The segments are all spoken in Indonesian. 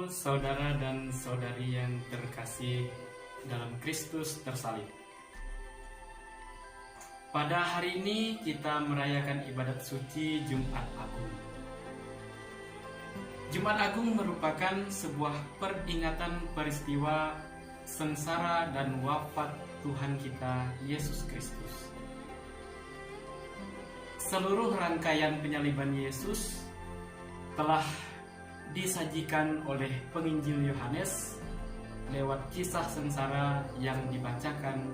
saudara dan saudari yang terkasih dalam Kristus tersalib. Pada hari ini kita merayakan ibadat suci Jumat Agung. Jumat Agung merupakan sebuah peringatan peristiwa sengsara dan wafat Tuhan kita Yesus Kristus. Seluruh rangkaian penyaliban Yesus telah disajikan oleh penginjil Yohanes lewat kisah sengsara yang dibacakan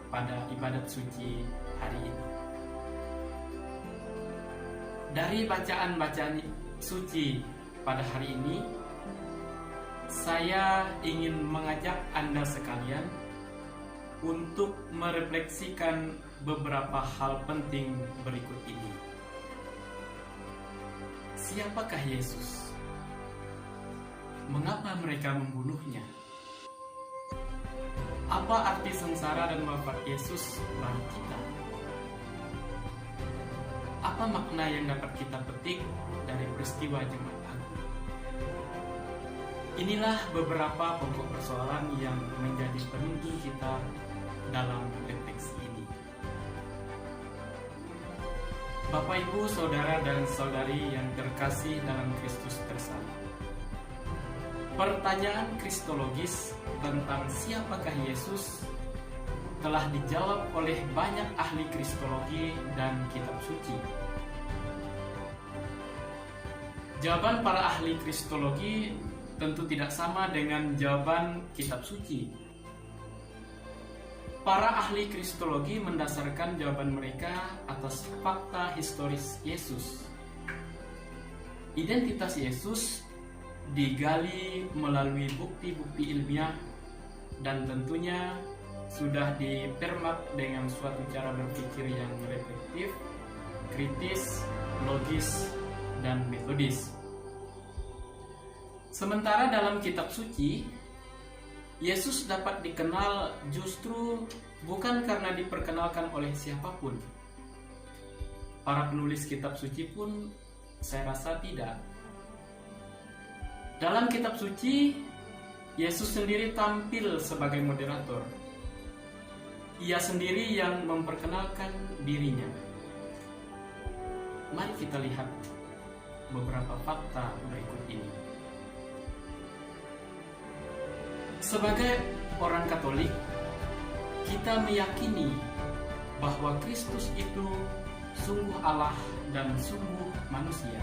pada ibadat suci hari ini. Dari bacaan-bacaan suci pada hari ini, saya ingin mengajak Anda sekalian untuk merefleksikan beberapa hal penting berikut ini. Siapakah Yesus? Mengapa mereka membunuhnya? Apa arti sengsara dan wafat Yesus bagi kita? Apa makna yang dapat kita petik dari peristiwa Jumat Agung? Inilah beberapa pokok persoalan yang menjadi penuntun kita dalam refleksi ini. Bapak, Ibu, saudara dan saudari yang terkasih dalam Kristus tersalib. Pertanyaan kristologis tentang siapakah Yesus telah dijawab oleh banyak ahli kristologi dan kitab suci. Jawaban para ahli kristologi tentu tidak sama dengan jawaban kitab suci. Para ahli kristologi mendasarkan jawaban mereka atas fakta historis Yesus. Identitas Yesus digali melalui bukti-bukti ilmiah dan tentunya sudah dipermak dengan suatu cara berpikir yang reflektif, kritis, logis, dan metodis. Sementara dalam kitab suci, Yesus dapat dikenal justru bukan karena diperkenalkan oleh siapapun. Para penulis kitab suci pun saya rasa tidak. Dalam kitab suci, Yesus sendiri tampil sebagai moderator. Ia sendiri yang memperkenalkan dirinya. Mari kita lihat beberapa fakta berikut ini. Sebagai orang Katolik, kita meyakini bahwa Kristus itu sungguh Allah dan sungguh manusia.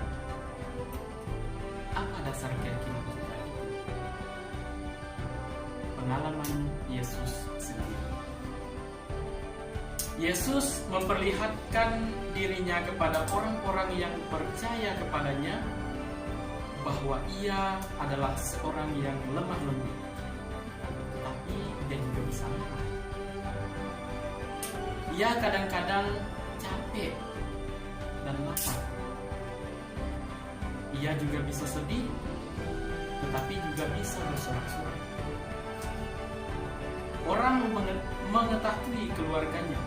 Apa dasar keyakinan kita? Pengalaman Yesus sendiri. Yesus memperlihatkan dirinya kepada orang-orang yang percaya kepadanya bahwa ia adalah seorang yang lemah lembut, tetapi dia juga bisa marah. Ia kadang-kadang capek dan lapar. Ia juga bisa sedih, tetapi juga bisa bersorak-sorai. Orang mengetahui keluarganya.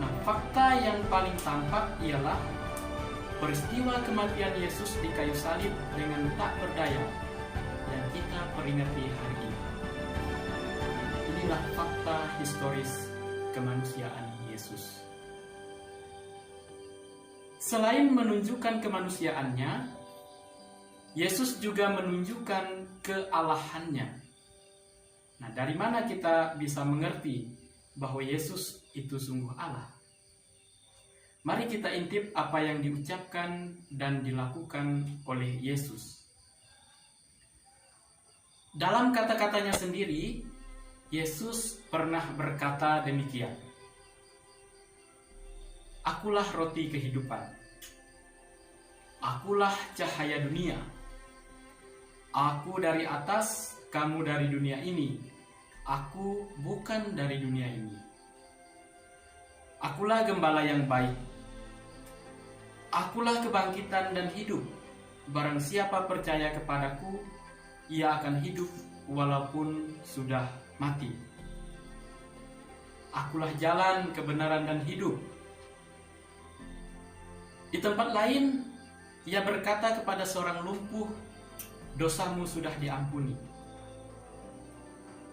Nah, fakta yang paling tampak ialah peristiwa kematian Yesus di kayu salib dengan tak berdaya yang kita peringati hari ini. Inilah fakta historis kemanusiaan Yesus. Selain menunjukkan kemanusiaannya, Yesus juga menunjukkan kealahannya. Nah, dari mana kita bisa mengerti bahwa Yesus itu sungguh Allah? Mari kita intip apa yang diucapkan dan dilakukan oleh Yesus. Dalam kata-katanya sendiri, Yesus pernah berkata demikian. Akulah roti kehidupan. Akulah cahaya dunia. Aku dari atas, kamu dari dunia ini. Aku bukan dari dunia ini. Akulah gembala yang baik. Akulah kebangkitan dan hidup. Barang siapa percaya kepadaku, ia akan hidup walaupun sudah mati. Akulah jalan, kebenaran, dan hidup. Di tempat lain, ia berkata kepada seorang lumpuh, dosamu sudah diampuni.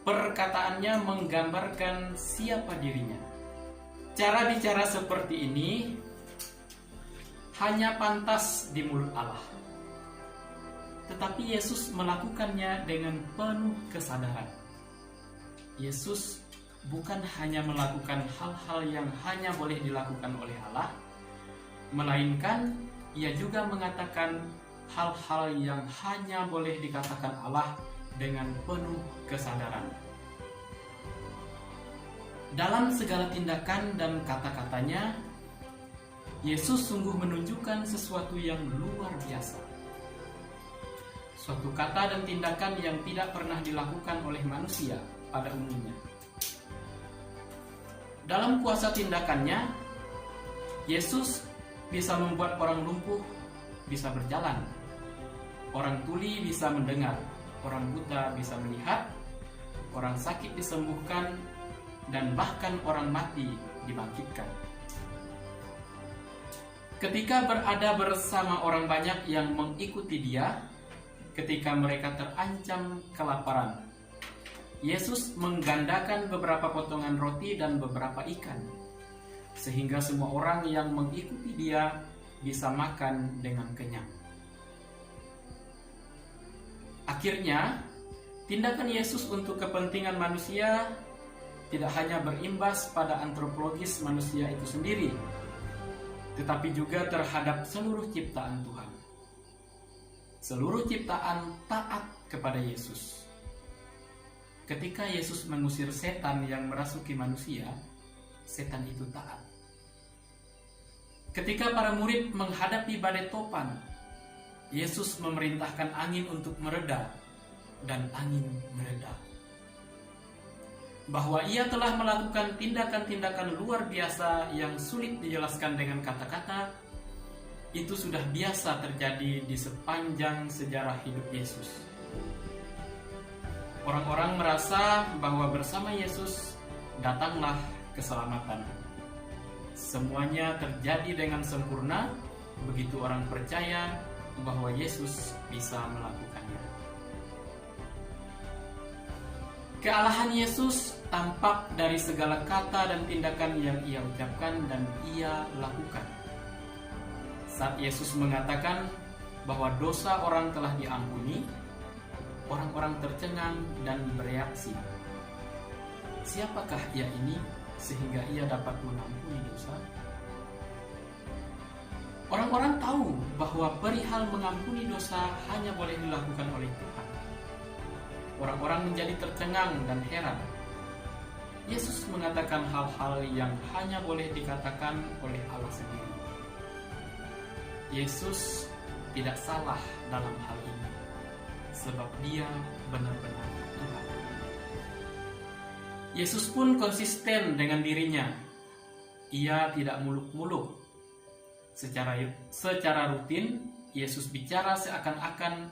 Perkataannya menggambarkan siapa dirinya. Cara bicara seperti ini hanya pantas di mulut Allah. Tetapi Yesus melakukannya dengan penuh kesadaran. Yesus bukan hanya melakukan hal-hal yang hanya boleh dilakukan oleh Allah, melainkan Ia juga mengatakan hal-hal yang hanya boleh dikatakan Allah dengan penuh kesadaran. Dalam segala tindakan dan kata-katanya, Yesus sungguh menunjukkan sesuatu yang luar biasa. Suatu kata dan tindakan yang tidak pernah dilakukan oleh manusia pada umumnya. Dalam kuasa tindakannya, Yesus bisa membuat orang lumpuh bisa berjalan, orang tuli bisa mendengar, orang buta bisa melihat, orang sakit disembuhkan, dan bahkan orang mati dibangkitkan. Ketika berada bersama orang banyak yang mengikuti Dia, ketika mereka terancam kelaparan, Yesus menggandakan beberapa potongan roti dan beberapa ikan, sehingga semua orang yang mengikuti Dia bisa makan dengan kenyang. Akhirnya, tindakan Yesus untuk kepentingan manusia tidak hanya berimbas pada antropologis manusia itu sendiri, tetapi juga terhadap seluruh ciptaan Tuhan. Seluruh ciptaan taat kepada Yesus. Ketika Yesus mengusir setan yang merasuki manusia, setan itu taat. Ketika para murid menghadapi badai topan, Yesus memerintahkan angin untuk mereda, dan angin mereda. Bahwa Ia telah melakukan tindakan-tindakan luar biasa yang sulit dijelaskan dengan kata-kata, itu sudah biasa terjadi di sepanjang sejarah hidup Yesus. Orang-orang merasa bahwa bersama Yesus datanglah keselamatan. Semuanya terjadi dengan sempurna begitu orang percaya bahwa Yesus bisa melakukannya. Kealahan Yesus tampak dari segala kata dan tindakan yang Ia ucapkan dan Ia lakukan. Saat Yesus mengatakan bahwa dosa orang telah diampuni, orang-orang tercengang dan bereaksi. Siapakah Ia ini sehingga Ia dapat mengampuni dosa? Orang-orang tahu bahwa perihal mengampuni dosa hanya boleh dilakukan oleh Tuhan. Orang-orang menjadi tercengang dan heran. Yesus mengatakan hal-hal yang hanya boleh dikatakan oleh Allah sendiri. Yesus tidak salah dalam hal ini, sebab Dia benar-benar Tuhan. Yesus pun konsisten dengan dirinya. Ia tidak muluk-muluk. Secara rutin, Yesus bicara seakan-akan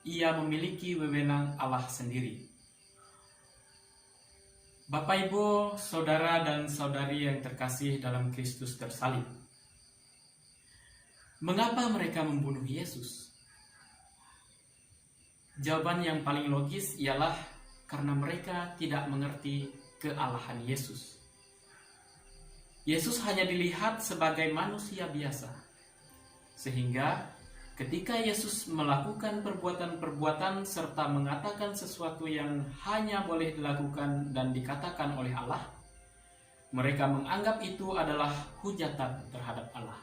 Ia memiliki wewenang Allah sendiri. Bapak, Ibu, saudara dan saudari yang terkasih dalam Kristus tersalib. Mengapa mereka membunuh Yesus? Jawaban yang paling logis ialah karena mereka tidak mengerti kealahan Yesus. Yesus hanya dilihat sebagai manusia biasa, sehingga ketika Yesus melakukan perbuatan-perbuatan serta mengatakan sesuatu yang hanya boleh dilakukan dan dikatakan oleh Allah, mereka menganggap itu adalah hujatan terhadap Allah.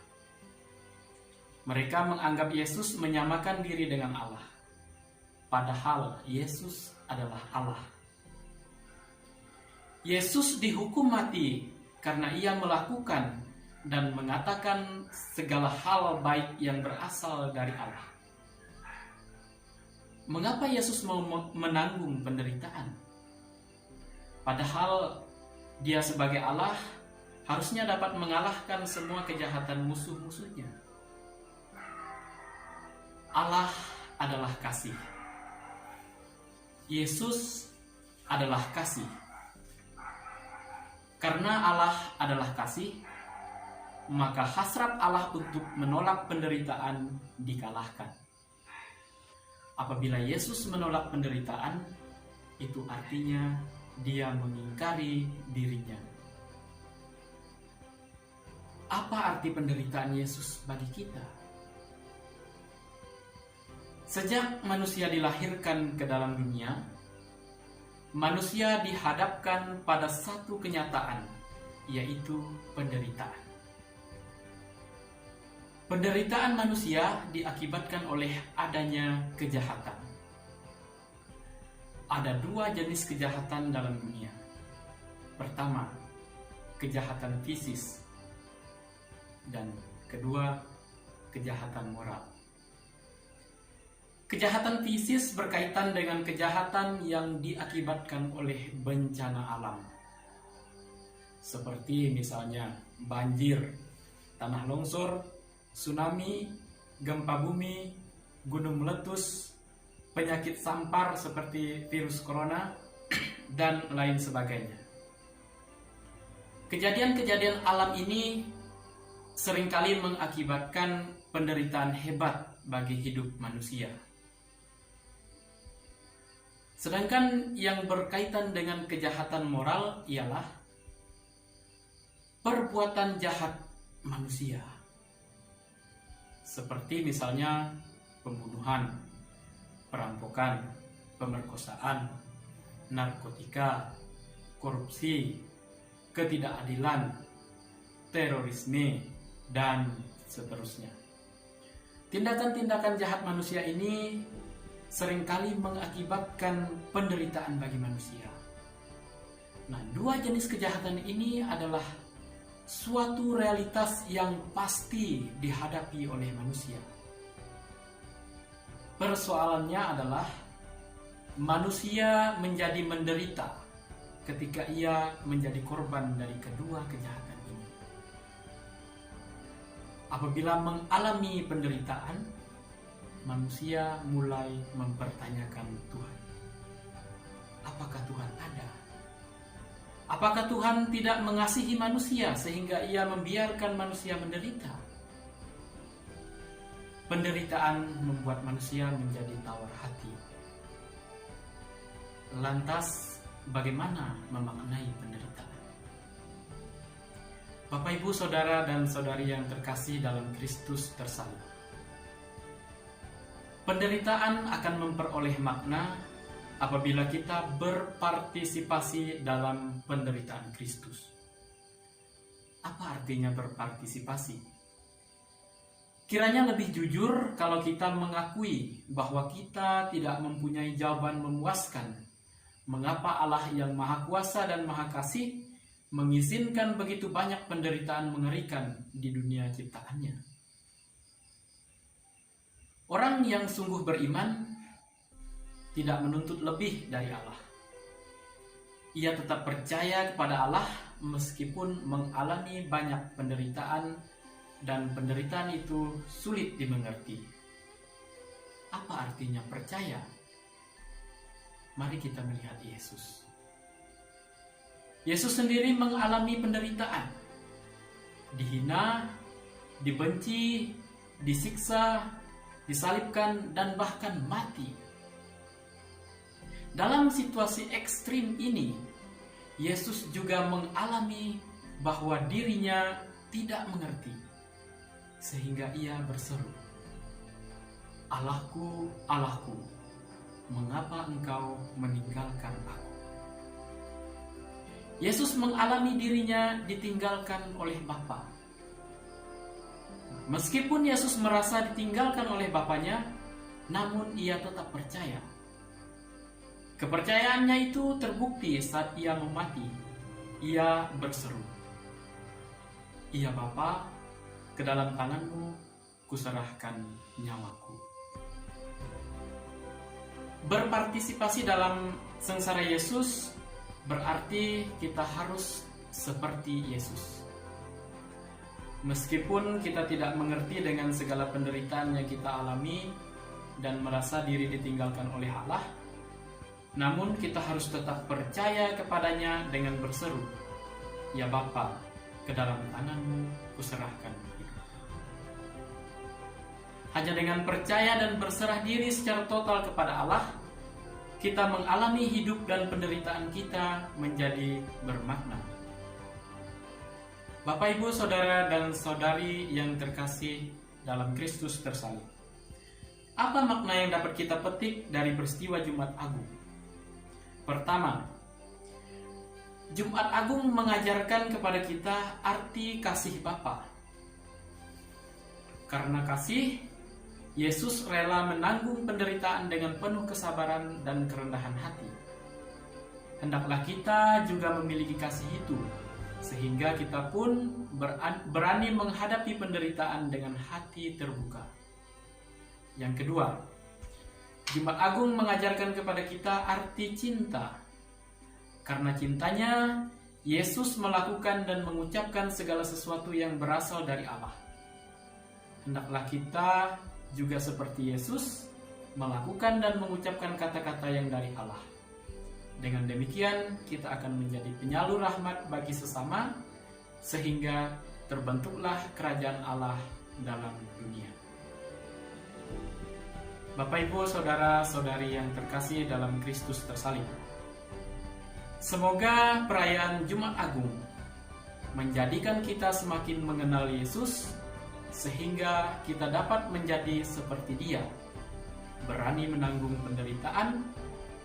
Mereka menganggap Yesus menyamakan diri dengan Allah, padahal Yesus adalah Allah. Yesus dihukum mati karena Ia melakukan dan mengatakan segala hal baik yang berasal dari Allah. Mengapa Yesus mau menanggung penderitaan? Padahal Dia sebagai Allah harusnya dapat mengalahkan semua kejahatan musuh-musuhnya. Allah adalah kasih. Yesus adalah kasih. Karena Allah adalah kasih, maka hasrat Allah untuk menolak penderitaan dikalahkan. Apabila Yesus menolak penderitaan, itu artinya dia mengingkari dirinya. Apa arti penderitaan Yesus bagi kita? Sejak manusia dilahirkan ke dalam dunia, manusia dihadapkan pada satu kenyataan, yaitu penderitaan. Penderitaan manusia diakibatkan oleh adanya kejahatan. Ada dua jenis kejahatan dalam dunia. Pertama, kejahatan fisis, dan kedua, kejahatan moral. Kejahatan fisis berkaitan dengan kejahatan yang diakibatkan oleh bencana alam, seperti misalnya banjir, tanah longsor, tsunami, gempa bumi, gunung meletus, penyakit sampar seperti virus corona, dan lain sebagainya. Kejadian-kejadian alam ini seringkali mengakibatkan penderitaan hebat bagi hidup manusia. Sedangkan yang berkaitan dengan kejahatan moral ialah perbuatan jahat manusia. Seperti misalnya pembunuhan, perampokan, pemerkosaan, narkotika, korupsi, ketidakadilan, terorisme, dan seterusnya. Tindakan-tindakan jahat manusia ini seringkali mengakibatkan penderitaan bagi manusia. Nah, dua jenis kejahatan ini adalah suatu realitas yang pasti dihadapi oleh manusia. Persoalannya adalah manusia menjadi menderita ketika ia menjadi korban dari kedua kejahatan ini. Apabila mengalami penderitaan, manusia mulai mempertanyakan Tuhan. Apakah Tuhan ada? Apakah Tuhan tidak mengasihi manusia sehingga ia membiarkan manusia menderita? Penderitaan membuat manusia menjadi tawar hati. Lantas, bagaimana memaknai penderitaan? Bapak, Ibu, Saudara, dan Saudari yang terkasih dalam Kristus tersalib, penderitaan akan memperoleh makna apabila kita berpartisipasi dalam penderitaan Kristus. Apa artinya berpartisipasi? Kiranya lebih jujur kalau kita mengakui bahwa kita tidak mempunyai jawaban memuaskan mengapa Allah yang Maha Kuasa dan Maha Kasih mengizinkan begitu banyak penderitaan mengerikan di dunia ciptaannya. Orang yang sungguh beriman tidak menuntut lebih dari Allah. Ia tetap percaya kepada Allah meskipun mengalami banyak penderitaan dan penderitaan itu sulit dimengerti. Apa artinya percaya? Mari kita melihat Yesus. Yesus sendiri mengalami penderitaan. Dihina, dibenci, disiksa, disalibkan, dan bahkan mati. Dalam situasi ekstrim ini, Yesus juga mengalami bahwa dirinya tidak mengerti, sehingga ia berseru, "Allahku, Allahku, mengapa engkau meninggalkan aku?" Yesus mengalami dirinya ditinggalkan oleh Bapa. Meskipun Yesus merasa ditinggalkan oleh Bapanya, namun ia tetap percaya. Kepercayaannya itu terbukti saat ia mau mati. Ia berseru, "Ya Bapa, ke dalam tangan-Mu kuserahkan nyawaku." Berpartisipasi dalam sengsara Yesus berarti kita harus seperti Yesus. Meskipun kita tidak mengerti dengan segala penderitaan yang kita alami dan merasa diri ditinggalkan oleh Allah, namun kita harus tetap percaya kepadanya dengan berseru, "Ya Bapa, ke dalam tangan-Mu kuserahkan hidup." Hanya dengan percaya dan berserah diri secara total kepada Allah, kita mengalami hidup dan penderitaan kita menjadi bermakna. Bapak, Ibu, Saudara, dan Saudari yang terkasih dalam Kristus tersalib. Apa makna yang dapat kita petik dari peristiwa Jumat Agung? Pertama, Jumat Agung mengajarkan kepada kita arti kasih Bapa. Karena kasih, Yesus rela menanggung penderitaan dengan penuh kesabaran dan kerendahan hati. Hendaklah kita juga memiliki kasih itu, sehingga kita pun berani menghadapi penderitaan dengan hati terbuka. Yang kedua, Jumat Agung mengajarkan kepada kita arti cinta. Karena cintanya, Yesus melakukan dan mengucapkan segala sesuatu yang berasal dari Allah. Hendaklah kita juga seperti Yesus, melakukan dan mengucapkan kata-kata yang dari Allah. Dengan demikian, kita akan menjadi penyalur rahmat bagi sesama, sehingga terbentuklah kerajaan Allah dalam dunia. Bapak, Ibu, Saudara-saudari yang terkasih dalam Kristus tersalib, semoga perayaan Jumat Agung menjadikan kita semakin mengenal Yesus, sehingga kita dapat menjadi seperti Dia, berani menanggung penderitaan,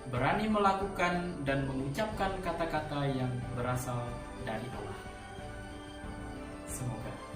berani melakukan dan mengucapkan kata-kata yang berasal dari Allah. Semoga.